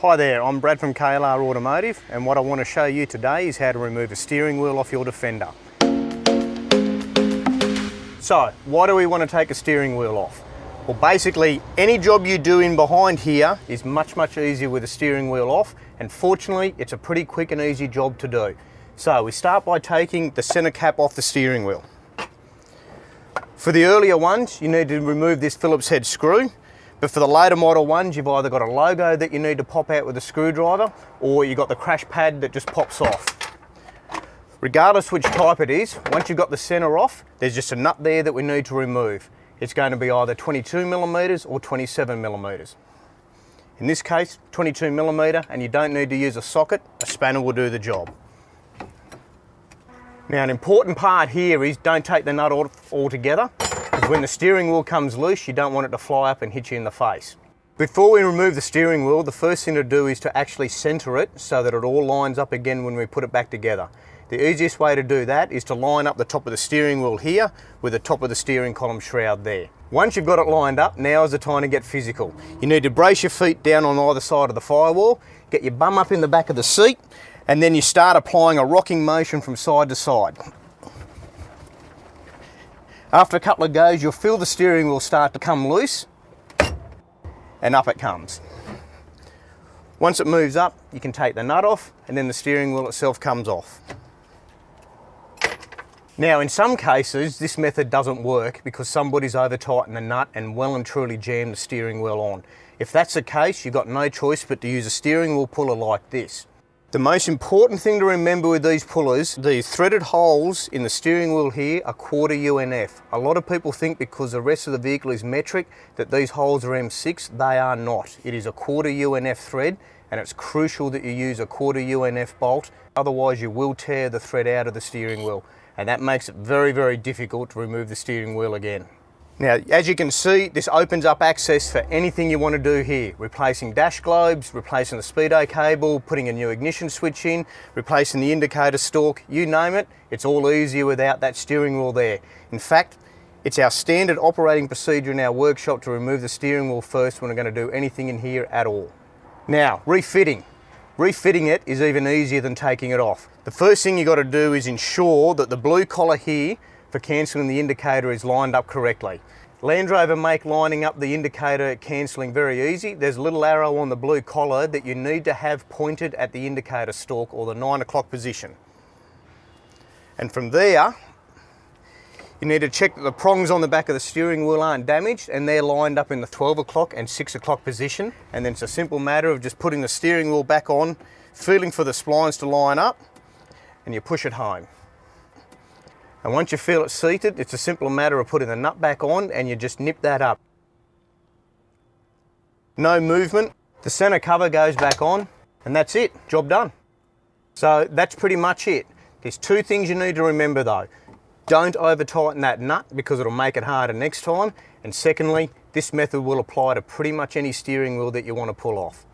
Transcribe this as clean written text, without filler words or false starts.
Hi there, I'm Brad from KLR Automotive, and what I want to show you today is how to remove a steering wheel off your Defender. So, why do we want to take a steering wheel off? Well, basically, any job you do in behind here is much easier with a steering wheel off, and fortunately, it's a pretty quick and easy job to do. So, we start by taking the center cap off the steering wheel. For the earlier ones, you need to remove this Phillips head screw. But for the later model ones, you've either got a logo that you need to pop out with a screwdriver, or you've got the crash pad that just pops off. Regardless which type it is, once you've got the center off, there's just a nut there that we need to remove. It's going to be either 22mm or 27mm. In this case, 22mm, and you don't need to use a socket, a spanner will do the job. Now, an important part here is don't take the nut off altogether. When the steering wheel comes loose, you don't want it to fly up and hit you in the face. Before we remove the steering wheel, the first thing to do is to actually center it so that it all lines up again when we put it back together. The easiest way to do that is to line up the top of the steering wheel here with the top of the steering column shroud there. Once you've got it lined up, now is the time to get physical. You need to brace your feet down on either side of the firewall, get your bum up in the back of the seat, and then you start applying a rocking motion from side to side. After a couple of goes, you'll feel the steering wheel start to come loose, and up it comes. Once it moves up, you can take the nut off, and then the steering wheel itself comes off. Now, in some cases, this method doesn't work because somebody's over-tightened the nut and well and truly jammed the steering wheel on. If that's the case, you've got no choice but to use a steering wheel puller like this. The most important thing to remember with these pullers, these threaded holes in the steering wheel here are 1/4 UNF. A lot of people think because the rest of the vehicle is metric that these holes are M6. They are not. It is a 1/4 UNF thread, and it's crucial that you use a 1/4 UNF bolt, otherwise you will tear the thread out of the steering wheel, and that makes it very difficult to remove the steering wheel again. Now, as you can see, this opens up access for anything you want to do here. Replacing dash globes, replacing the speedo cable, putting a new ignition switch in, replacing the indicator stalk, you name it, it's all easier without that steering wheel there. In fact, it's our standard operating procedure in our workshop to remove the steering wheel first when we're going to do anything in here at all. Now, refitting. Refitting it is even easier than taking it off. The first thing you've got to do is ensure that the blue collar here for cancelling the indicator is lined up correctly. Land Rover make lining up the indicator cancelling very easy. There's a little arrow on the blue collar that you need to have pointed at the indicator stalk or the 9 o'clock position. And from there, you need to check that the prongs on the back of the steering wheel aren't damaged and they're lined up in the 12 o'clock and 6 o'clock position. And then it's a simple matter of just putting the steering wheel back on, feeling for the splines to line up, and you push it home. And once you feel it seated, it's a simple matter of putting the nut back on and you just nip that up. No movement, the center cover goes back on, and that's it, job done. So that's pretty much it. There's two things you need to remember though. Don't over tighten that nut because it'll make it harder next time. And secondly, this method will apply to pretty much any steering wheel that you want to pull off.